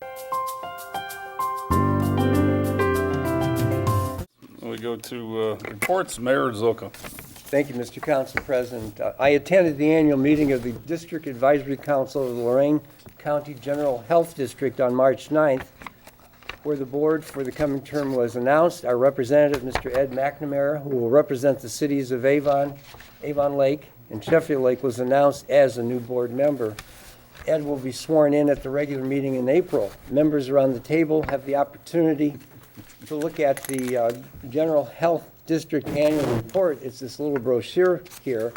We go to reports. Mayor Zilka. Thank you, Mr. Council President. I attended the annual meeting of the District Advisory Council of the Lorain County General Health District on March 9th, where the board for the coming term was announced. Our representative, Mr. Ed McNamara, who will represent the cities of Avon Lake, and Sheffield Lake, was announced as a new board member. Ed will be sworn in at the regular meeting in April. Members around the table have the opportunity to look at the General Health District Annual Report. It's this little brochure here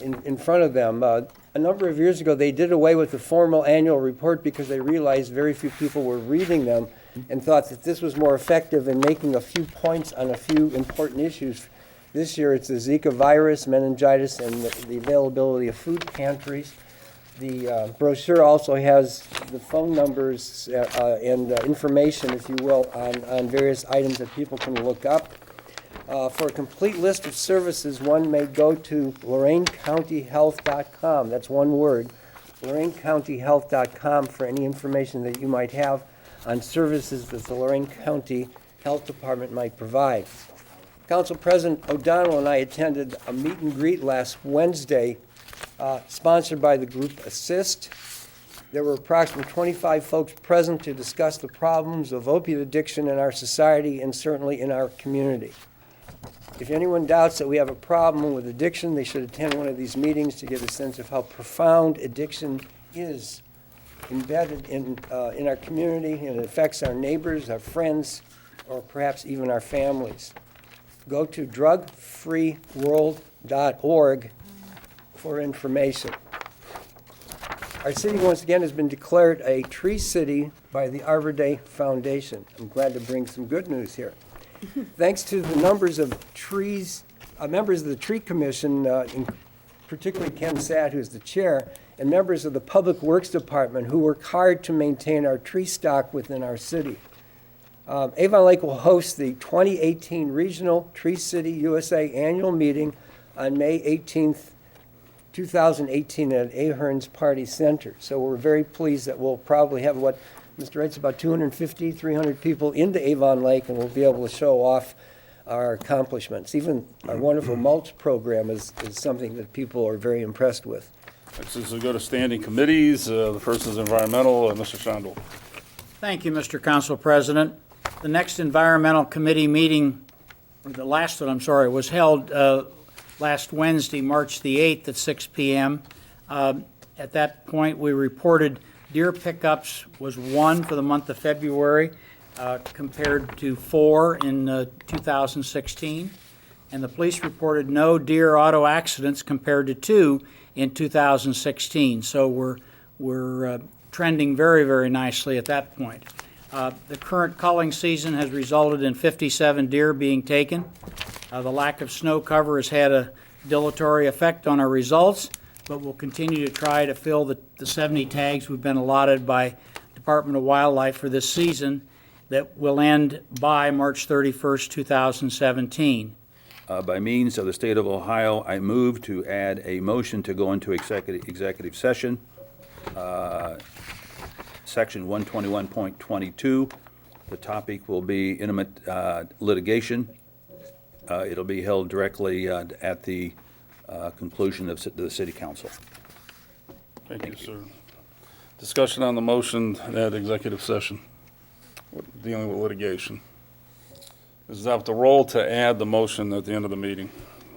in front of them. A number of years ago, they did away with the formal annual report because they realized very few people were reading them and thought that this was more effective in making a few points on a few important issues. This year, it's the Zika virus, meningitis, and the availability of food pantries. The brochure also has the phone numbers and information, if you will, on various items that people can look up. For a complete list of services, one may go to LorainCountyHealth.com. That's one word, LorainCountyHealth.com, for any information that you might have on services that the Lorain County Health Department might provide. Council President O'Donnell and I attended a meet and greet last Wednesday sponsored by the group Assist. There were approximately 25 folks present to discuss the problems of opiate addiction in our society and certainly in our community. If anyone doubts that we have a problem with addiction, they should attend one of these meetings to get a sense of how profound addiction is embedded in our community, and it affects our neighbors, our friends, or perhaps even our families. Go to drugfreeworld.org for information. Our city once again has been declared a tree city by the Arbor Day Foundation. I'm glad to bring some good news here. Thanks to the numbers of members of the Tree Commission, particularly Ken Satt, who's the chair, and members of the Public Works Department who work hard to maintain our tree stock within our city. Avon Lake will host the 2018 Regional Tree City USA Annual Meeting on May 18th, 2018 at Ahern's Party Center. So we're very pleased that we'll probably have what Mr. Wright's about 250, 300 people into Avon Lake, and we'll be able to show off our accomplishments. Even our wonderful mulch program is something that people are very impressed with. Next is we go to standing committees. The first is environmental. Mr. Shandel. Thank you, Mr. Council President. The next environmental committee meeting, or the last one, I'm sorry, was held last Wednesday, March the 8th at 6 p.m. At that point, we reported deer pickups was 1 for the month of February compared to 4 in 2016. And the police reported no deer auto accidents compared to 2 in 2016. So we're trending very, very nicely at that point. The current culling season has resulted in 57 deer being taken. The lack of snow cover has had a dilatory effect on our results, but we'll continue to try to fill the 70 tags we've been allotted by Department of Wildlife for this season that will end by March 31st, 2017. By means of the state of Ohio, I move to add a motion to go into executive session. Section 121.22. The topic will be intimate litigation. It'll be held directly at the conclusion of the City Council. Thank you, sir. Discussion on the motion at executive session dealing with litigation. Is that the roll to add the motion at the end of the meeting?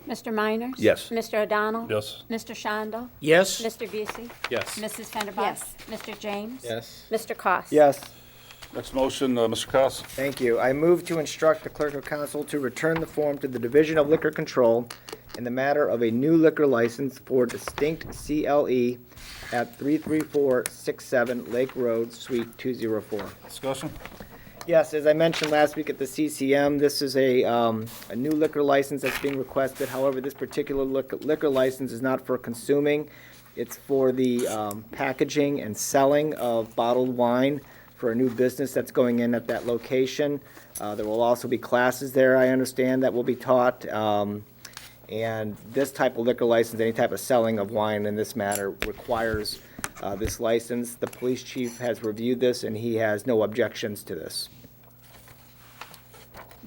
Mr. Miners? Yes. Mr. O'Donnell? Yes. Mr. Shondell? Yes? Mr. Busey? Yes. Mrs. Fenderbosh? Yes. Mr. James? Yes. Mr. Koss? Yes. Next motion, Mr. Koss. Thank you. I move to instruct the Clerk of Council to return the form to the Division of Liquor Control in the matter of a new liquor license for Distinct CLE at 33467 Lake Road, Suite 204. Discussion? Yes, as I mentioned last week at the CCM, this is a new liquor license that's being requested. However, this particular liquor license is not for consuming. It's for the packaging and selling of bottled wine for a new business that's going in at that location. There will also be classes there, I understand, that will be taught. And this type of liquor license, any type of selling of wine in this matter, requires this license. The police chief has reviewed this, and he has no objections to this.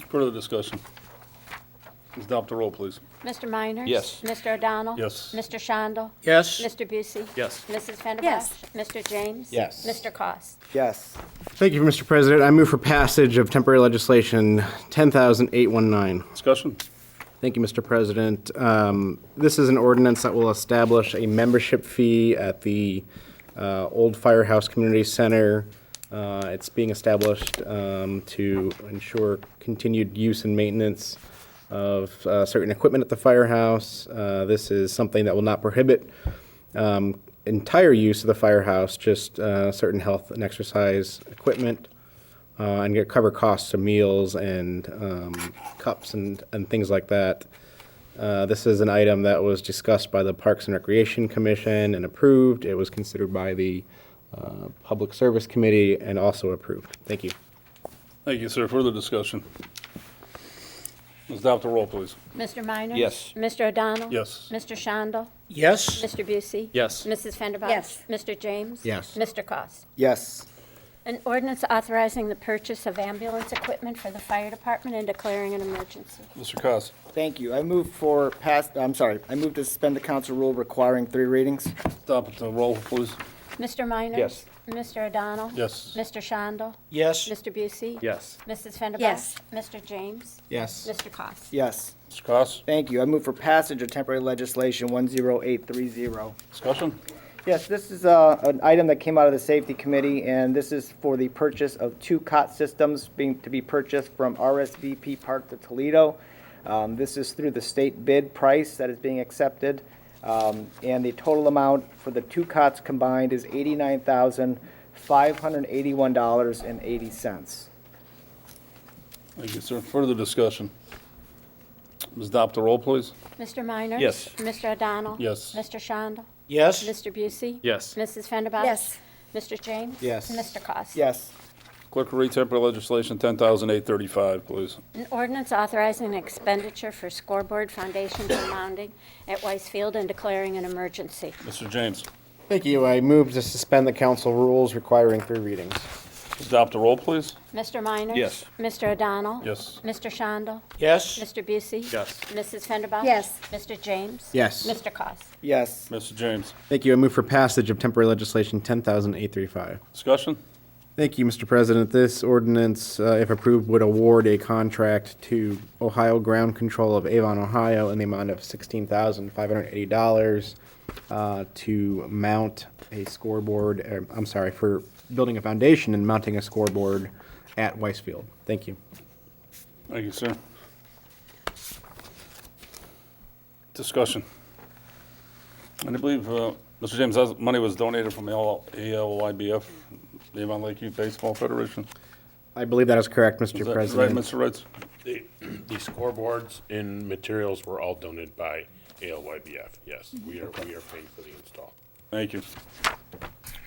Further discussion? Ms. Adopt the roll, please. Mr. Miners? Yes. Mr. O'Donnell? Yes. Mr. Shondell? Yes. Mr. Busey? Yes. Mrs. Fenderbosh? Yes. Mr. James? Yes. Mr. Cost? Yes. Thank you, Mr. President. I move for passage of temporary legislation 10,819. Discussion? Thank you, Mr. President. This is an ordinance that will establish a membership fee at the old Firehouse Community Center. It's being established to ensure continued use and maintenance of certain equipment at the firehouse. This is something that will not prohibit entire use of the firehouse, just certain health and exercise equipment, and cover costs of meals and cups and things like that. This is an item that was discussed by the Parks and Recreation Commission and approved. It was considered by the Public Service Committee and also approved. Thank you. Thank you, sir. Further discussion? Ms. Adopt the roll, please. Mr. Miners? Yes. Mr. O'Donnell? Yes. Mr. Shondell? Yes. Mr. Busey? Yes. Mrs. Fenderbosh? Yes. Mr. James? Yes. Mr. Cost? Yes. An ordinance authorizing the purchase of ambulance equipment for the fire department and declaring an emergency. Mr. Cost? Thank you. I move to suspend the council rule requiring 3 readings. Adopt the roll, please. Mr. Miners? Yes. Mr. O'Donnell? Yes. Mr. Shondell? Yes. Mr. Busey? Yes. Mrs. Fenderbosh? Yes. Mr. James? Yes. Mr. Cost? Yes. Mr. Cost? Thank you. I move for passage of temporary legislation 10830. Discussion? Yes, this is an item that came out of the Safety Committee, and this is for the purchase of 2 cot systems to be purchased from RSVP Parts of Toledo. This is through the state bid price that is being accepted, and the total amount for the 2 cots combined is $89,581.80. Thank you, sir. Further discussion? Ms. Adopt the roll, please. Mr. Miners? Yes. Mr. O'Donnell? Yes. Mr. Shondell? Yes. Mr. Busey? Yes. Mrs. Fenderbosh? Yes. Mr. James? Yes. Mr. Cost? Yes. Clerk will read temporary legislation 10,835, please. An ordinance authorizing an expenditure for scoreboard foundations and mounting at Weiss Field and declaring an emergency. Mr. James? Thank you. I move to suspend the council rules requiring 3 readings. Adopt the roll, please. Mr. Miners? Yes. Mr. O'Donnell? Yes. Mr. Shondell? Yes. Mr. Busey? Yes. Mrs. Fenderbosh? Yes. Mr. James? Yes. Mr. Cost? Yes. Mr. James? Thank you. I move for passage of temporary legislation 10,835. Discussion? Thank you, Mr. President. This ordinance, if approved, would award a contract to Ohio Ground Control of Avon, Ohio, in the amount of $16,580 to mount a scoreboard, for building a foundation and mounting a scoreboard at Weiss Field. Thank you. Thank you, sir. Discussion. And I believe, Mr. James, that money was donated from ALYBF, the Avon Lake Youth Baseball Federation. I believe that is correct, Mr. Is that President. right, Mr. Wrights? The scoreboards and materials were all donated by ALYBF. Yes, we are paying for the install. Thank you.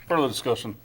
Further discussion?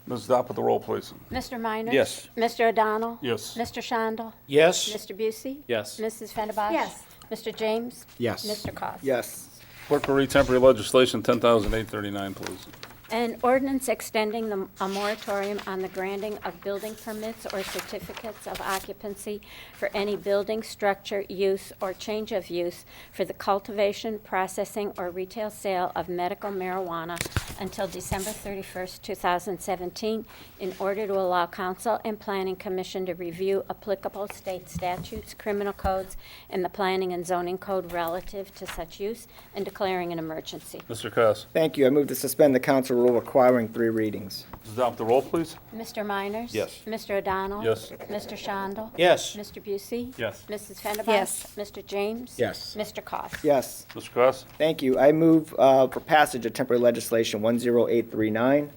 Ms. Adopt with the roll, please. Mr. Miners? Yes. Mr. O'Donnell? Yes. Mr. Shondell? Yes. Mr. Busey? Yes. Mrs. Fenderbosh? Yes. Mr. James? Yes. Mr. Cost? Yes. Clerk will read temporary legislation 10,839, please. An ordinance extending a moratorium on the granting of building permits or certificates of occupancy for any building, structure, use, or change of use for the cultivation, processing, or retail sale of medical marijuana until December 31st, 2017, in order to allow Council and Planning Commission to review applicable state statutes, criminal codes, and the Planning and Zoning Code relative to such use, and declaring an emergency. Mr. Cost? Thank you. I move to suspend the council rule requiring 3 readings. Ms. Adopt the roll, please. Mr. Miners? Yes. Mr. O'Donnell? Yes. Mr. Shondell? Yes. Mr. Busey? Yes. Mrs. Fenderbosh? Yes. Mr. James? Yes. Mr. Cost? Yes. Mr. Cost? Thank you. I move for passage of temporary legislation 10839.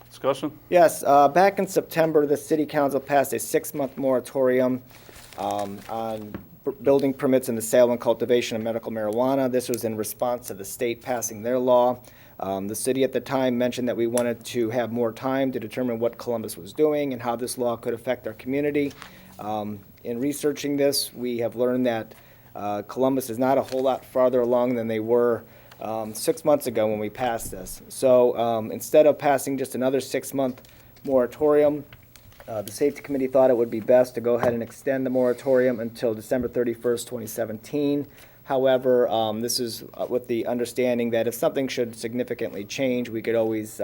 Discussion? Yes, back in September, the city council passed a 6-month moratorium on building permits and the sale and cultivation of medical marijuana. This was in response to the state passing their law. The city at the time mentioned that we wanted to have more time to determine what Columbus was doing and how this law could affect our community. In researching this, we have learned that Columbus is not a whole lot farther along than they were 6 months ago when we passed this. So instead of passing just another 6-month moratorium, the Safety Committee thought it would be best to go ahead and extend the moratorium until December 31st, 2017. However, this is with the understanding that if something should significantly change, we could always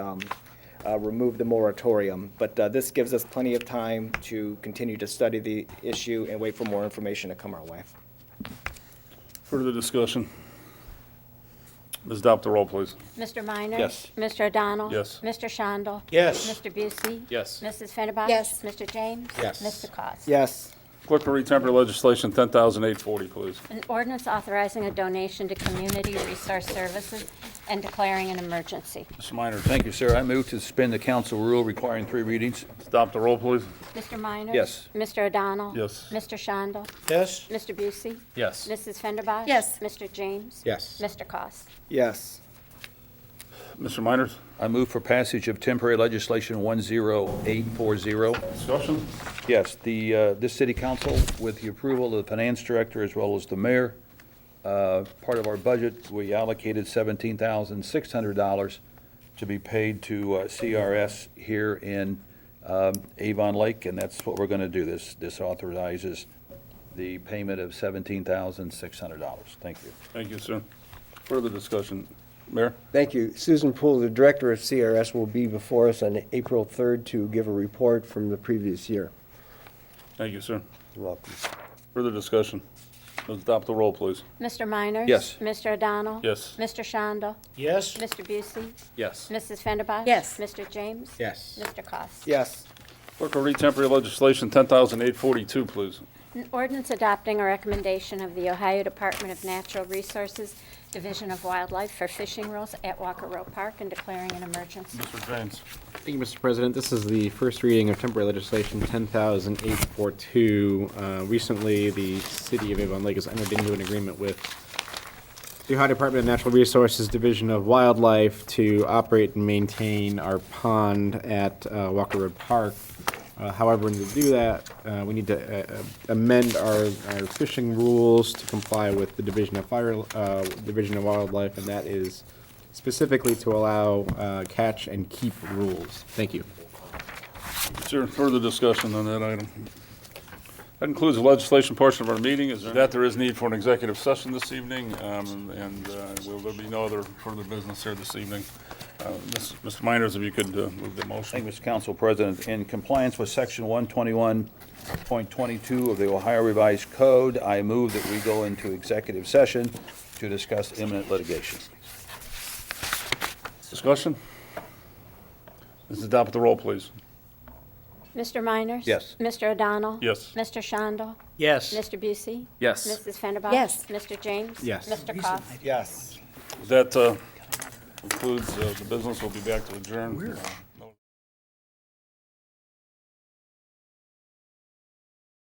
remove the moratorium. But this gives us plenty of time to continue to study the issue and wait for more information to come our way. Further discussion? Ms. Adopt the roll, please. Mr. Minor? Yes. Mr. O'Donnell? Yes. Mr. Shondell? Yes. Mr. Busey? Yes. Mrs. Fennerbach? Yes. Mr. James? Yes. Mr. Cos? Yes. Clerk will read temporary legislation 10,840, please. An ordinance authorizing a donation to Community Resource Services and declaring an emergency. Mr. Minor, Thank you, sir. I move to suspend the council rule requiring 3 readings. adopt the roll, please. Mr. Minor? Yes. Mr. O'Donnell? Yes. Mr. Shondell? Yes. Mr. Busey? Yes. Mrs. Fennerbach? Yes. Mr. James? Yes. Mr. Cos? Yes. Mr. Minors, I move for passage of temporary legislation 10840. discussion? Yes, this city council, with the approval of the finance director as well as the mayor, part of our budget, we allocated $17,600 to be paid to CRS here in Avon Lake, and that's what we're going to do. This authorizes the payment of $17,600. Thank you. Thank you, sir. Further discussion? Mayor? Thank you. Susan Poole, the Director of CRS, will be before us on April 3rd to give a report from the previous year. Thank you, sir. You're welcome. Further discussion? Ms. Adopt the roll, please. Mr. Minors? Yes. Mr. O'Donnell? Yes. Mr. Shondell? Yes. Mr. Busey? Yes. Mrs. Fennerbach? Yes. Mr. James? Yes. Mr. Cos? Yes. Clerk will read temporary legislation 10,842, please. An ordinance adopting a recommendation of the Ohio Department of Natural Resources, Division of Wildlife for fishing rules at Walker Row Park and declaring an emergency. Mr. James? Thank you, Mr. President. This is the first reading of temporary legislation 10,842. Recently, the city of Avon Lake has entered into an agreement with the Ohio Department of Natural Resources Division of Wildlife to operate and maintain our pond at Walker Road Park. However, to do that, we need to amend our fishing rules to comply with the Division of Wildlife, and that is specifically to allow catch and keep rules. Thank you. Is there further discussion on that item? That concludes the legislation portion of our meeting. Is that there is need for an executive session this evening, and will there be no other further business here this evening? Mr. Minors, if you could move the motion. Thank you, Mr. Council President. In compliance with Section 121.22 of the Ohio Revised Code, I move that we go into executive session to discuss imminent litigation. Discussion? Ms. Adopt the roll, please. Mr. Minors? Yes. Mr. O'Donnell? Yes. Mr. Shondell? Yes. Mr. Busey? Yes. Mrs. Fennerbach? Yes. Mr. James? Yes. Mr. Cos? Yes. That concludes the business. We'll be back to adjourn.